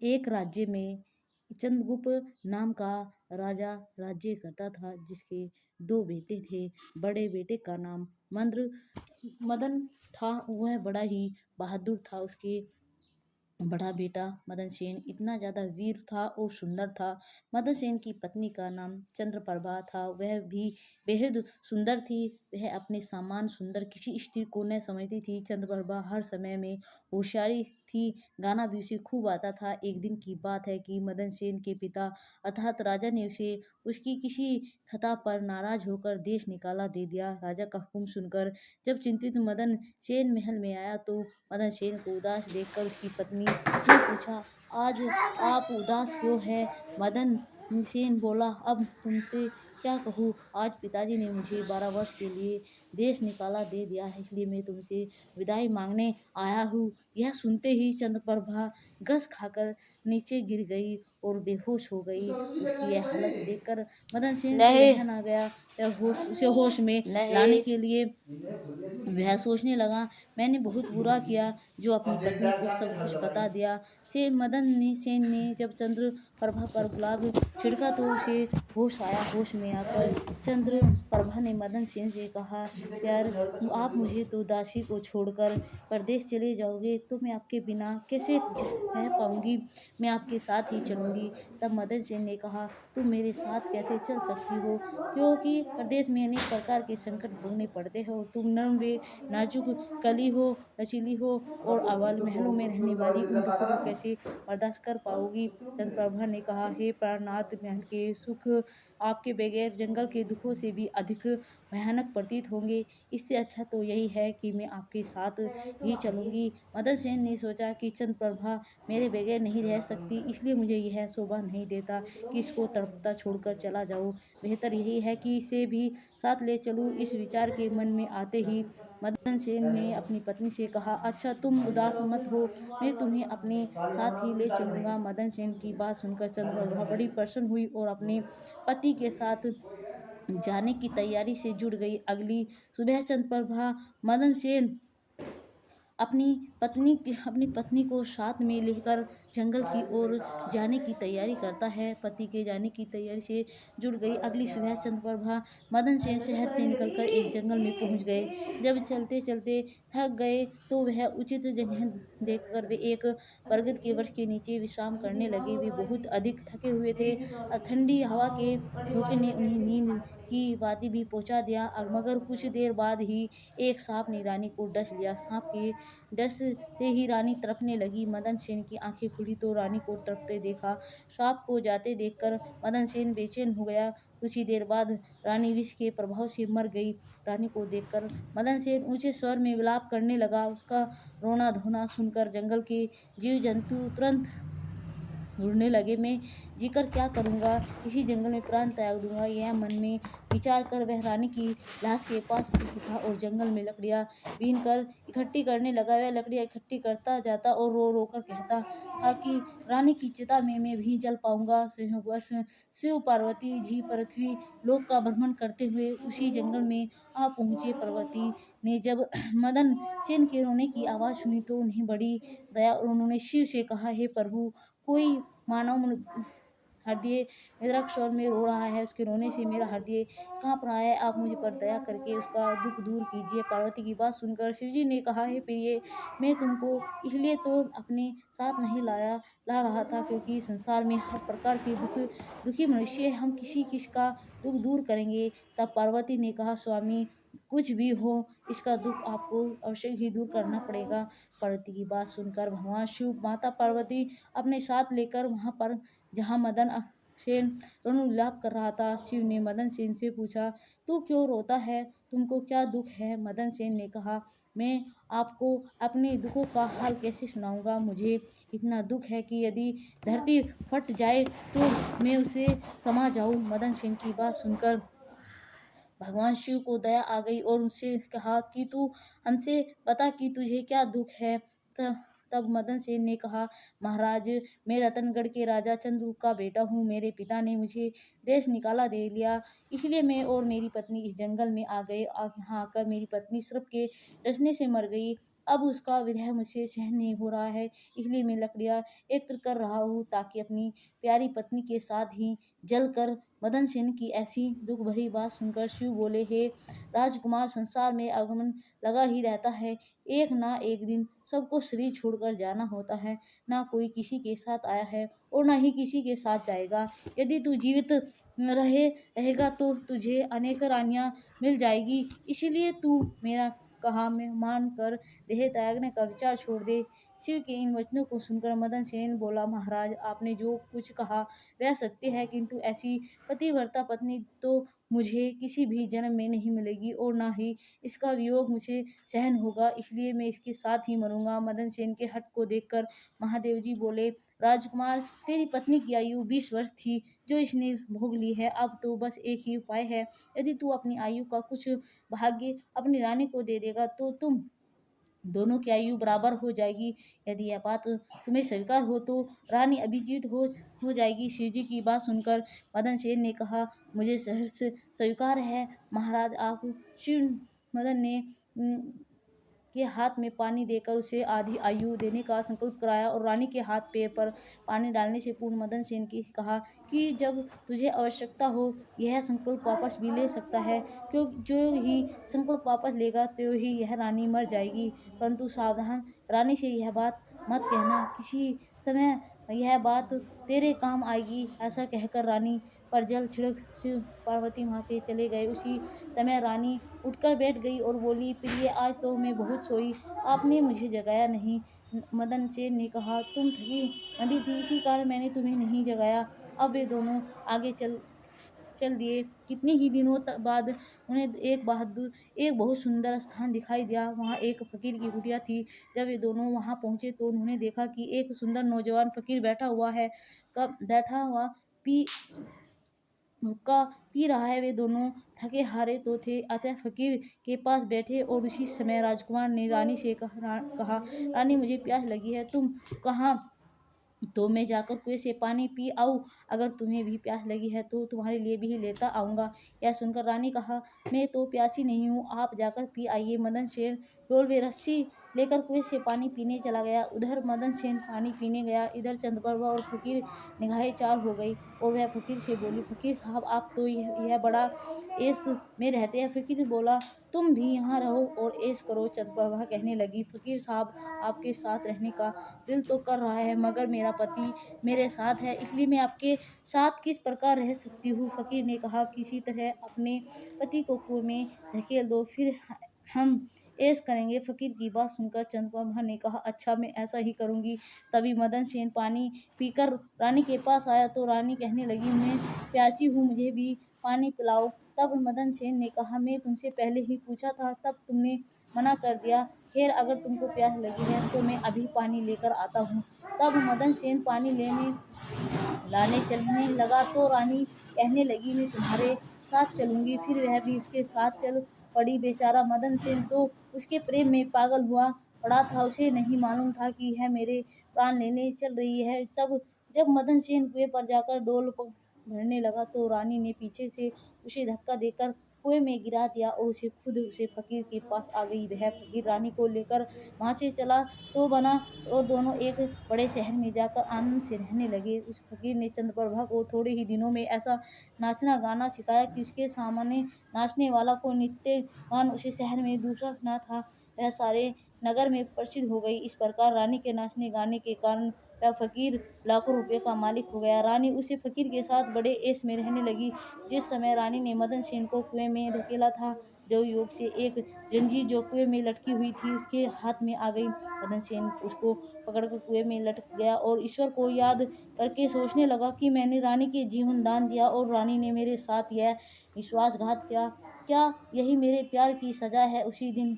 एक राज्य में चंद्रगुप्त नाम का राजा राज्य करता था, जिसके दो बेटे थे। बड़े बेटे का नाम मदन था। वह बड़ा ही बहादुर था। उसके बड़ा बेटा मदन सेन इतना ज़्यादा वीर था और सुंदर था। मदन सेन की पत्नी का नाम चंद्रप्रभा था। वह भी बेहद सुंदर थी। वह अपने समान सुंदर किसी स्त्री को न समझती थी। चंद्रप्रभा हर समय में होशियारी थी। गाना भी उसे खूब आता था। एक दिन की बात है कि मदन सेन के पिता अर्थात राजा ने उसे उसकी किसी खता पर नाराज होकर देश निकाला दे दिया। राजा का हुक्म सुनकर जब चिंतित मदन सेन महल में आया तो मदन सेन को उदास देखकर उसकी पत्नी ने पूछा, आज आप उदास क्यों है? मदन सेन बोला, अब तुमसे क्या कहूँ। आज पिताजी ने मुझे 12 वर्ष के लिए देश निकाला दे दिया है, इसलिए मैं तुमसे विदाई मांगने आया हूँ। यह सुनते ही चंद्रप्रभा गस खाकर नीचे गिर गई और बेहोश हो गई। उसकी यह हालत देखकर मदन सेन से नहीं रहन आ गया। उसे होश में लाने नहीं। के लिए वह सोचने लगा, मैंने बहुत बुरा किया जो अपनी पत्नी को सब कुछ बता दिया। सेन ने जब चंद्रप्रभा पर गुलाब छिड़का तो उसे होश आया। होश में आकर चंद्रप्रभा ने मदन सेन से कहा, प्यार, आप मुझे तो दासी को छोड़कर परदेश चले जाओगे तो मैं आपके बिना कैसे रह पाऊंगी? मैं आपके साथ ही चलूंगी। तब मदन सेन ने कहा, तुम मेरे साथ कैसे चल सकती हो, क्योंकि परदेश में अनेक प्रकार के संकट भोगने पड़ते हैं और तुम नर्म वे नाजुक कली हो, लचीली हो और आवाल महलों में रहने वाली उन दुखों को कैसे बर्दाश्त कर पाओगी? चंद्रप्रभा ने कहा, हे प्राणनाथ, महल के सुख आपके बगैर जंगल के दुखों से भी अधिक भयानक प्रतीत होंगे। इससे अच्छा तो यही है कि मैं आपके साथ ही चलूंगी। मदन सेन ने सोचा कि चंद्रप्रभा मेरे बगैर नहीं रह सकती, इसलिए मुझे यह शोभा नहीं देता कि इसको तड़पता छोड़कर चला जाऊं। बेहतर यही है कि इसे भी साथ ले चलूं। इस विचार के मन में आते ही मदन सेन ने अपनी पत्नी से कहा, अच्छा तुम उदास मत हो, मैं तुम्हें अपने साथ ही ले चलूंगा। मदन सेन की बात सुनकर चंद्रप्रभा बड़ी प्रसन्न हुई और अपने पति के साथ जाने की तैयारी से जुट गई। अगली सुबह चंद्रप्रभा मदन सेन अपनी पत्नी को साथ में लेकर जंगल की ओर जाने की तैयारी करता है। पति के जाने की तैयारी से जुट गई। अगली सुबह चंद्रप्रभा मदन सेन शहर से निकलकर एक जंगल में पहुंच गए। जब चलते चलते थक गए तो वह उचित जगह देखकर वे एक बरगद के वृक्ष के नीचे विश्राम करने लगे। वे बहुत अधिक थके हुए थे। ठंडी हवा के झोंके ने उन्हें नींद की वादी भी पहुंचा दिया। मगर कुछ देर बाद ही एक सांप ने रानी को डस लिया। सांप के डसते ही रानी तड़पने लगी। मदन सेन की आंखें खुली तो रानी को तड़पते देखा। सांप को जाते देखकर मदन सेन बेचैन हो गया। कुछ ही देर बाद रानी विष के प्रभाव से मर गई। रानी को देखकर मदन सेन ऊंचे स्वर में विलाप करने लगा। उसका रोना धोना सुनकर जंगल के जीव जंतु तुरंत ढूंढने लगे। मैं जीकर क्या करूंगा, इसी जंगल में प्राण त्याग दूंगा। यह मन में विचार कर वह रानी की लाश के पास उठा और जंगल में लकड़ियां बीन कर इकट्ठी करने लगा। वह लकड़ियां इकट्ठी करता जाता और रो रो कर कहता था कि रानी की चिता में मैं भी जल पाऊंगा। संयोगवश शिव पार्वती जी पृथ्वी लोक का भ्रमण करते हुए उसी जंगल में आ पहुंचे। पार्वती ने जब मदन सेन के रोने की आवाज सुनी तो उन्हें बड़ी दया और उन्होंने शिव से कहा, हे प्रभु, कोई मानव हृदय विदारक स्वर में रो रहा है, उसके रोने से मेरा हृदय कांप रहा है। आप मुझ पर दया करके उसका दुख दूर कीजिए। पार्वती की बात सुनकर शिवजी ने कहा, हे प्रिय, मैं तुमको इसलिए तो अपने साथ नहीं ला रहा था क्योंकि संसार में हर प्रकार के दुखी मनुष्य हैं। हम किसी किस का दुख दूर करेंगे। तब पार्वती ने कहा, स्वामी, कुछ भी हो, इसका दुख आपको अवश्य ही दूर करना पड़ेगा। पार्वती की बात सुनकर भगवान शिव माता पार्वती अपने साथ लेकर वहां पर जहां मदन सेन रोनु विलाप कर रहा था। शिव ने मदन सेन से पूछा, तू क्यों रोता है? तुमको क्या दुख है? मदन सेन ने कहा, मैं आपको अपने दुखों का हाल कैसे सुनाऊंगा। मुझे इतना दुख है कि यदि धरती फट जाए तो मैं उसे समा जाऊं। मदन सेन की बात सुनकर भगवान शिव को दया आ गई और उनसे कहा कि तू हमसे बता कि तुझे क्या दुख है। तब मदन सेन ने कहा, महाराज, मैं रतनगढ़ के राजा चंद्रगुप्त का बेटा हूँ। मेरे पिता ने मुझे देश निकाला दे लिया, इसलिए मैं और मेरी पत्नी इस जंगल में आ गए। यहाँ आकर मेरी पत्नी सर्प के डसने से मर गई। अब उसका विरह मुझसे सहन नहीं हो रहा है, इसलिए मैं लकड़ियाँ एकत्र कर रहा हूँ ताकि अपनी प्यारी पत्नी के साथ ही जलकर। मदन सेन की ऐसी दुख भरी बात सुनकर शिव बोले, हे राजकुमार, संसार में आगमन लगा ही रहता है। एक ना एक दिन सबको शरीर छोड़कर जाना होता है। ना कोई किसी के साथ आया है और ना ही किसी के साथ जाएगा। यदि तू जीवित रहेगा तो तुझे अनेक रानियां मिल जाएगी। इसीलिए तू मेरा कहा में मान कर देह त्यागने का विचार छोड़ दे। शिव के इन वचनों को सुनकर मदन सेन बोला, महाराज, आपने जो कुछ कहा वह सत्य है, किंतु ऐसी पतिव्रता पत्नी तो मुझे किसी भी जन्म में नहीं मिलेगी और ना ही इसका वियोग मुझे सहन होगा, इसलिए मैं इसके साथ ही मरूंगा। मदन सेन के हठ को देखकर महादेव जी बोले, राजकुमार, तेरी पत्नी की आयु 20 वर्ष थी जो इसने भोग ली है। अब तो बस एक ही उपाय है, यदि तू अपनी आयु का कुछ भाग्य अपनी रानी को दे देगा तो तुम दोनों की आयु बराबर हो जाएगी। यदि यह बात तुम्हें स्वीकार हो तो रानी अभिजीत हो जाएगी। शिव जी की बात सुनकर मदन सेन ने कहा, मुझे सहर्ष स्वीकार है महाराज। आप शिव मदन ने के हाथ में पानी देकर उसे आधी आयु देने का संकल्प कराया और रानी के हाथ पैर पर पानी डालने से पूर्व मदन सेन की कहा कि जब तुझे आवश्यकता हो यह संकल्प वापस भी ले सकता है, क्यों जो ही संकल्प वापस लेगा तो ही यह रानी मर जाएगी। परंतु सावधान, रानी से यह बात मत कहना, किसी समय यह बात तेरे काम आएगी। ऐसा कहकर रानी पर जल छिड़क शिव पार्वती वहां से चले गए। उसी समय रानी उठकर बैठ गई और बोली, प्रिय, आज तो मैं बहुत सोई, आपने मुझे जगाया नहीं। मदन सेन ने कहा, तुम थकी बंधी थी, इसी कारण मैंने तुम्हें नहीं जगाया। अब वे दोनों आगे चल दिए। कितने ही दिनों बाद उन्हें एक बहुत सुंदर स्थान दिखाई दिया। वहाँ एक फकीर की कुटिया थी। जब वे दोनों वहाँ पहुंचे तो उन्होंने देखा कि एक सुंदर नौजवान फकीर बैठा हुआ पी हुक्का पी रहा है। वे दोनों थके हारे तो थे, अतः फकीर के पास बैठे और उसी समय राजकुमार ने रानी से कहा, रानी, मुझे प्यास लगी है, तुम कहाँ? तो मैं जाकर कुएं से पानी पी आऊं। अगर तुम्हें भी प्यास लगी है तो तुम्हारे लिए भी लेता आऊंगा। यह सुनकर रानी कहा, मैं तो प्यासी नहीं हूँ, आप जाकर पी आइए। मदन सेन डोल में रस्सी लेकर कुएं से पानी पीने चला गया। उधर मदन सेन पानी पीने गया, इधर चंद्रप्रभा और फकीर निगाहें चार हो गई और वह फकीर से बोली, फकीर साहब, आप तो यह बड़ा ऐश में रहते हैं। फकीर बोला, तुम भी यहाँ रहो और ऐश करो। चंद्रप्रभा कहने लगी, फकीर साहब, आपके साथ रहने का दिल तो कर रहा है, मगर मेरा पति मेरे साथ है, इसलिए मैं आपके साथ किस प्रकार रह सकती हूँ। फकीर ने कहा, किसी तरह अपने पति को कुएं में धकेल दो, फिर हम ऐश करेंगे। फकीर की बात सुनकर चंद्रप्रभा ने कहा, अच्छा, मैं ऐसा ही करूंगी। तभी मदन सेन पानी पीकर रानी के पास आया तो रानी कहने लगी, मैं प्यासी हूँ, मुझे भी पानी पिलाओ। तब मदन सेन ने कहा, मैं तुमसे पहले ही पूछा था, तब तुमने मना कर दिया। खैर, अगर तुमको प्यास लगी है तो मैं अभी पानी लेकर आता हूँ। तब मदन सेन पानी लाने चलने लगा तो रानी कहने लगी, मैं तुम्हारे साथ चलूंगी। फिर वह भी उसके साथ चल पड़ी। बेचारा मदन सेन तो उसके प्रेम में पागल हुआ पड़ा था। उसे नहीं मालूम था कि यह मेरे प्राण लेने चल रही है। तब जब मदन सेन कुएं पर जाकर डोल भरने लगा तो रानी ने पीछे से उसे धक्का देकर कुएं में गिरा दिया और उसे फकीर के पास आ गई। वह फकीर रानी को लेकर वहां से चला तो बना और दोनों एक बड़े शहर में जाकर आनंद से रहने लगे। उस फकीर ने चंद्रप्रभा को थोड़े ही दिनों में ऐसा नाचना गाना सिखाया कि उसके सामने नाचने वाला कोई नृत्यवान उसे शहर में दूसरा न था, वह सारे नगर में प्रसिद्ध हो गई। इस प्रकार रानी के नाचने गाने के कारण वह फकीर लाखों रुपए का मालिक हो गया। रानी उसे फकीर के साथ बड़े ऐश में रहने लगी। जिस समय रानी ने मदन सेन को कुएं में धकेला था, देवयोग से एक जंजीर जो कुएं में लटकी हुई थी उसके हाथ में आ गई। मदन सेन उसको पकड़कर कुएं में लटक गया और ईश्वर को याद करके सोचने लगा कि मैंने रानी के जीवन दान दिया और रानी ने मेरे साथ यह विश्वासघात किया। क्या यही मेरे प्यार की सजा है? उसी दिन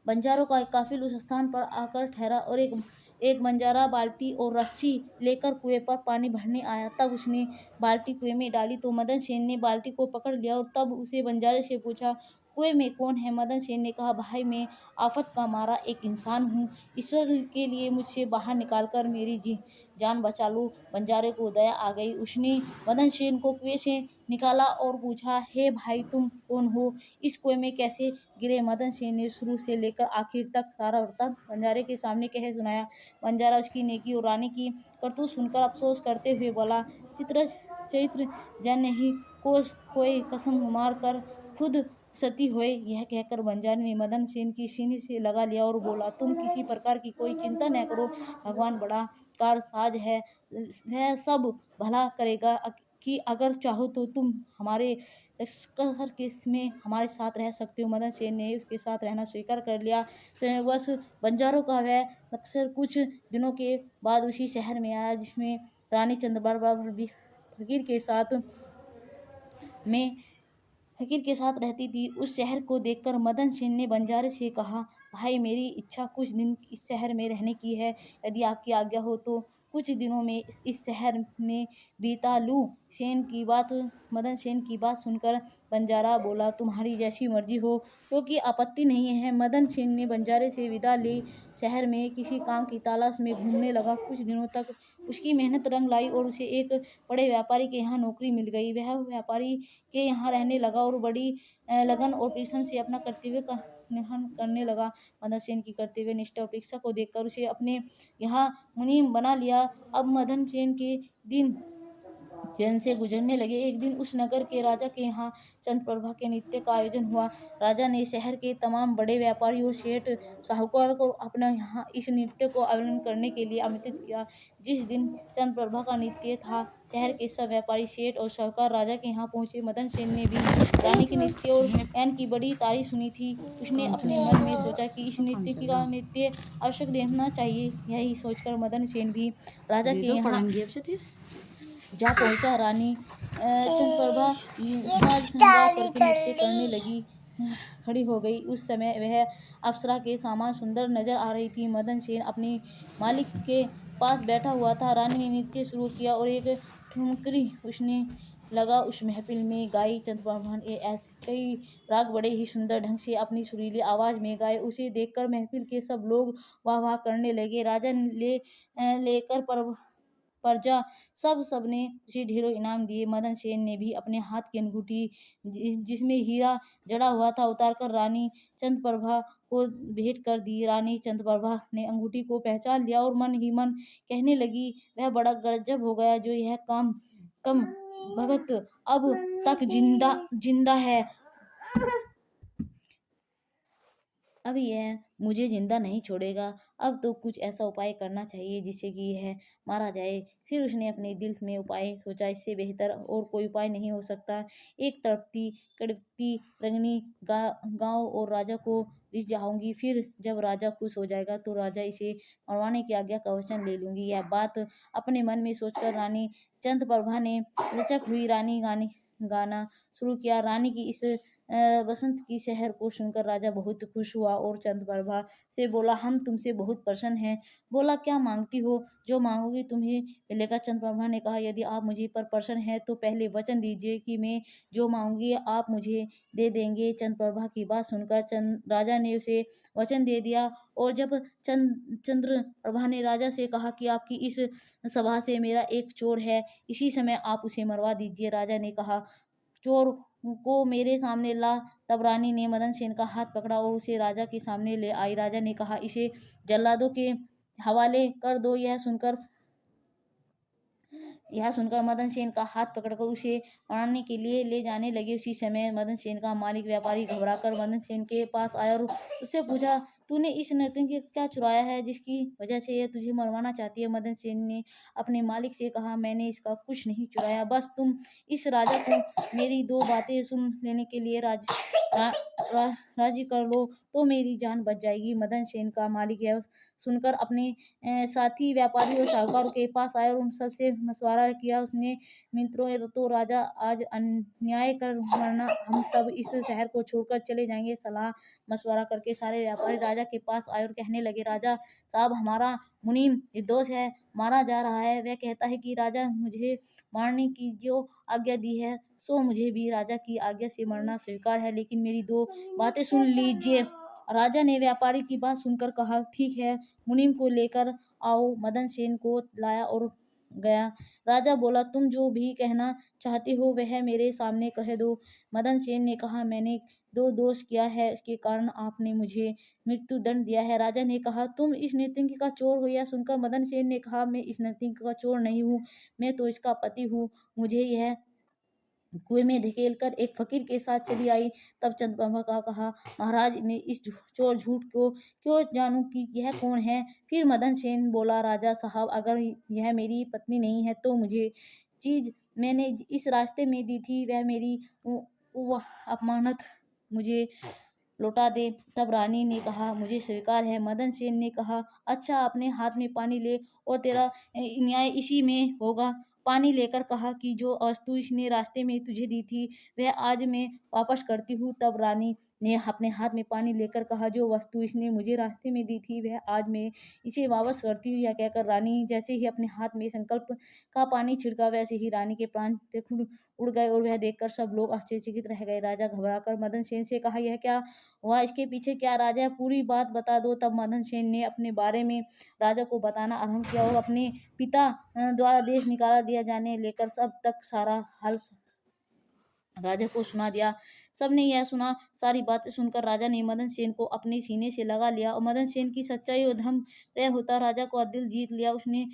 बंजारों का एक काफिल उस स्थान पर आकर ठहरा और एक बंजारा बाल्टी और रस्सी लेकर कुएं पर पानी भरने आया। तब उसने बाल्टी कुएं में डाली तो मदन सेन ने बाल्टी को पकड़ लिया और तब उसे बंजारे से पूछा, कुएं में कौन है? मदन सेन ने कहा, भाई मैं आफत का मारा एक इंसान हूँ, ईश्वर के लिए मुझसे बाहर निकालकर मेरी जान बचा लो। बंजारे को दया आ गई, उसने मदन सेन को कुएं से निकाला और पूछा, हे भाई तुम कौन हो? इस कुएं में कैसे गिरे? मदन सेन ने शुरू से लेकर आखिर तक सारा वृत्तांत बंजारे के सामने कह सुनाया। बंजारा उसकी नेकी और रानी की करतूत सुनकर अफसोस करते हुए बोला, चरित्र जन ही कोई कसम मार कर खुद सती होए। यह कहकर बंजारे ने मदन सेन की सीने से लगा लिया और बोला, तुम किसी प्रकार की कोई चिंता न करो, भगवान बड़ा कारसाज है, वह सब भला करेगा। कि अगर चाहो तो तुम हमारे हर केस में हमारे साथ रह सकते हो। मदन सेन ने उसके साथ रहना स्वीकार कर लिया। बस बंजारों का वह अक्सर कुछ दिनों के बाद उसी शहर में आया जिसमें रानी चंद्रप्रभा भी फकीर के साथ में फकीर के साथ रहती थी। उस शहर को देखकर मदन सेन ने बंजारे से कहा, भाई मेरी इच्छा कुछ दिन इस शहर में रहने की है, यदि आपकी आज्ञा हो तो कुछ दिनों में इस शहर में बिता लूं। मदन सेन की बात सुनकर बंजारा बोला, तुम्हारी जैसी मर्जी हो, क्योंकि आपत्ति नहीं है। मदन सेन ने बंजारे से विदा ली, शहर में किसी काम की तलाश में घूमने लगा। कुछ दिनों तक उसकी मेहनत रंग लाई और उसे एक बड़े व्यापारी के यहाँ नौकरी मिल गई। वह व्यापारी के यहाँ रहने लगा और बड़ी लगन और परिश्रम से अपना कर्तव्य का निर्वहन करने लगा। मदन सेन की कर्तव्य निष्ठा और परीक्षा को देखकर उसे अपने यहाँ मुनीम बना लिया। अब मदन सेन के दिन चैन से गुजरने लगे। एक दिन उस नगर के राजा के यहाँ चंद्रप्रभा के नृत्य का आयोजन हुआ। राजा ने शहर के तमाम बड़े व्यापारी और सेठ साहूकार को अपने यहाँ इस नृत्य को आयोजन करने के लिए आमंत्रित किया। जिस दिन चंद्रप्रभा का नृत्य था, शहर के सब व्यापारी, सेठ और साहूकार राजा के यहाँ पहुंचे। मदन सेन ने भी रानी के नृत्य और गायन की बड़ी तारीफ सुनी थी। उसने अपने मन में सोचा कि इस नृत्य आवश्यक देखना चाहिए। यही सोचकर मदन सेन भी राजा के यहाँ जा पहुंचा। रानी चंद्रप्रभा साज श्रृंगार करके नृत्य करने लगी, खड़ी हो गई। उस समय वह अप्सरा के समान सुंदर नजर आ रही थी। मदन सेन अपने मालिक के पास बैठा हुआ था। रानी ने नृत्य शुरू किया और एक ठुमकरी उसने लगा। उस महफिल में गाई चंद्रप्रभा ने ऐसे कई राग बड़े ही सुंदर ढंग से अपनी सुरीली आवाज में गाए। उसे देखकर महफिल के सब लोग वाह वाह करने लगे। राजा लेकर प्रजा सबने उसे ढेरों इनाम दिए। मदन सेन ने भी अपने हाथ की अंगूठी जिसमें हीरा जड़ा हुआ था उतारकर रानी चंद्रप्रभा को भेंट कर दी। रानी चंद्रप्रभा ने अंगूठी को पहचान लिया और मन ही मन कहने लगी, वह बड़ा गजब हो गया जो यह कम भगत अब तक जिंदा है। अब यह मुझे जिंदा नहीं छोड़ेगा। अब तो कुछ ऐसा उपाय करना चाहिए जिससे कि यह मारा जाए। फिर उसने अपने दिल में उपाय सोचा, इससे बेहतर और कोई उपाय नहीं हो सकता। एक तड़पती कड़कती रंगनी गांव और राजा को रिझाऊंगी। फिर जब राजा खुश हो जाएगा तो राजा इसे मरवाने की आज्ञा का वचन ले लूंगी। यह बात अपने मन में सोचकर रानी चंद्रप्रभा ने लचक हुई रानी गाना शुरू किया। रानी की इस बसंत की शहर को सुनकर राजा बहुत खुश हुआ और चंद्रप्रभा से बोला, हम तुमसे बहुत प्रसन्न हैं। बोला, क्या मांगती हो? जो मांगोगी तुम्हें मिलेगा। चंद्रप्रभा ने कहा, यदि आप मुझे पर प्रसन्न हैं तो पहले वचन दीजिए कि मैं जो मांगूंगी आप मुझे दे देंगे। चंद्रप्रभा की बात सुनकर राजा ने उसे वचन दे दिया। और जब चंद्रप्रभा ने राजा से कहा कि आपकी इस सभा से मेरा एक चोर है, इसी समय आप उसे मरवा दीजिए। राजा ने कहा, चोर को मेरे सामने ला। तब रानी ने मदन सेन का हाथ पकड़ा और उसे राजा के सामने ले आई। राजा ने कहा, इसे जल्लादों के हवाले कर दो। यह सुनकर मदन सेन का हाथ पकड़कर उसे मारने के लिए ले जाने लगे। उसी समय मदन सेन का मालिक व्यापारी घबराकर मदन सेन के पास आया और उससे पूछा, तूने इस नर्तकी क्या चुराया है जिसकी वजह से यह तुझे मरवाना चाहती है? मदन सेन ने अपने मालिक से कहा, मैंने इसका कुछ नहीं चुराया, बस तुम इस राजा को मेरी दो बातें सुन लेने के लिए राजी कर लो तो मेरी जान बच जाएगी। मदन सेन का मालिक यह सुनकर अपने साथी व्यापारी और साहूकारों के पास आया और उन सबसे मशवरा किया। उसने, मित्रों, ये तो राजा आज अन्याय कर वरना हम सब इस शहर को छोड़कर चले जाएंगे। सलाह मशवरा करके सारे व्यापारी राजा के पास आए और कहने लगे, राजा साहब, हमारा मुनीम निर्दोष है, मारा जा रहा है। वह कहता है कि राजा मुझे मारने की जो आज्ञा दी है सो मुझे भी राजा की आज्ञा से मरना स्वीकार है, लेकिन मेरी दो बातें सुन लीजिए। राजा ने व्यापारी की बात सुनकर कहा, ठीक है, मुनीम को लेकर आओ। मदन सेन को लाया और गया। राजा बोला, तुम जो भी कहना चाहते हो वह मेरे सामने कह दो। मदन सेन ने कहा, मैंने दो दोष किया है, इसके कारण आपने मुझे मृत्यु दंड दिया है। राजा ने कहा, तुम इस नृत्यंकी का चोर हो? यह सुनकर मदन सेन ने कहा, मैं इस नृत्यंकी का चोर नहीं हूँ, मैं तो इसका पति हूँ। मुझे यह कुएं में धकेल कर एक फकीर के साथ चली आई। तब चंद्रप्रभा का कहा, महाराज, मैं इस चोर झूठ को क्यों जानूं कि यह कौन है? फिर मदन सेन बोला, राजा साहब, अगर यह मेरी पत्नी नहीं है तो मुझे चीज मैंने इस रास्ते में दी थी वह मेरी वह अपमानत मुझे लौटा दे। तब रानी ने कहा, मुझे स्वीकार है। मदन सेन ने कहा, अच्छा, अपने हाथ में पानी ले और तेरा न्याय इसी में होगा। पानी लेकर कहा कि जो वस्तु इसने रास्ते में तुझे दी थी वह आज मैं वापस करती हूँ। तब रानी ने अपने हाथ में पानी लेकर कहा, जो वस्तु इसने मुझे रास्ते में दी थी वह आज मैं इसे वापस करती हूँ। यह कहकर रानी जैसे ही अपने हाथ में संकल्प का पानी छिड़का वैसे ही रानी के प्राण उड़ गए और वह देखकर सब लोग आश्चर्यचकित रह गए। राजा घबराकर मदन सेन से कहा, यह क्या हुआ? इसके पीछे क्या राज है? पूरी बात बता दो। तब मदन सेन ने अपने बारे में राजा को बताना आरंभ किया और अपने पिता द्वारा देश निकाला दिया जाने लेकर सब तक सारा हाल राजा को सुना दिया। सबने यह सुना। सारी बातें सुनकर राजा ने मदन सेन को अपने सीने से लगा लिया और मदन सेन की सच्चाई और धर्म प्रिय होता राजा को दिल जीत लिया। उसने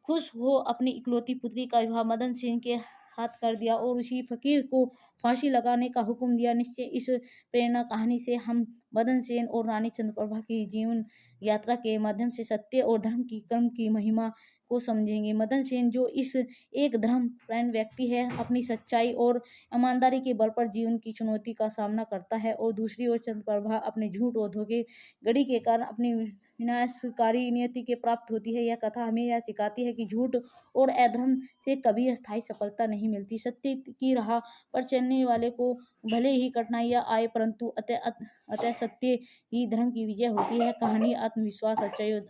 खुश हो अपनी इकलौती पुत्री का विवाह मदन सेन के हाथ कर दिया और उसी फकीर को फांसी लगाने का हुक्म दिया। निश्चय इस प्रेरणा कहानी से हम मदन सेन और रानी चंद्रप्रभा की जीवन यात्रा के माध्यम से सत्य और धर्म की कर्म की महिमा को समझेंगे। मदन सेन जो इस एक धर्म परायण व्यक्ति है, अपनी सच्चाई और ईमानदारी के बल पर जीवन की चुनौती का सामना करता है, और दूसरी ओर चंद्रप्रभा अपने झूठ और धोखेधड़ी के कारण अपनी विनाशकारी नियति के प्राप्त होती है। यह कथा हमें यह सिखाती है कि झूठ और अधर्म से कभी अस्थायी सफलता नहीं मिलती। सत्य की राह पर चलने वाले को भले ही कठिनाइयां आए, परंतु अतः सत्य ही धर्म की विजय होती है। कहानी आत्मविश्वास, सच्चाई और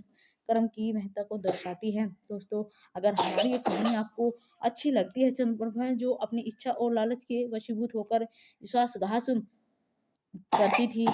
कर्म की महत्ता को दर्शाती है। दोस्तों, अगर हमारी ये कहानी आपको अच्छी लगती है, चंद्रप्रभा जो अपनी इच्छा और लालच के वशीभूत होकर विश्वासघात करती थी,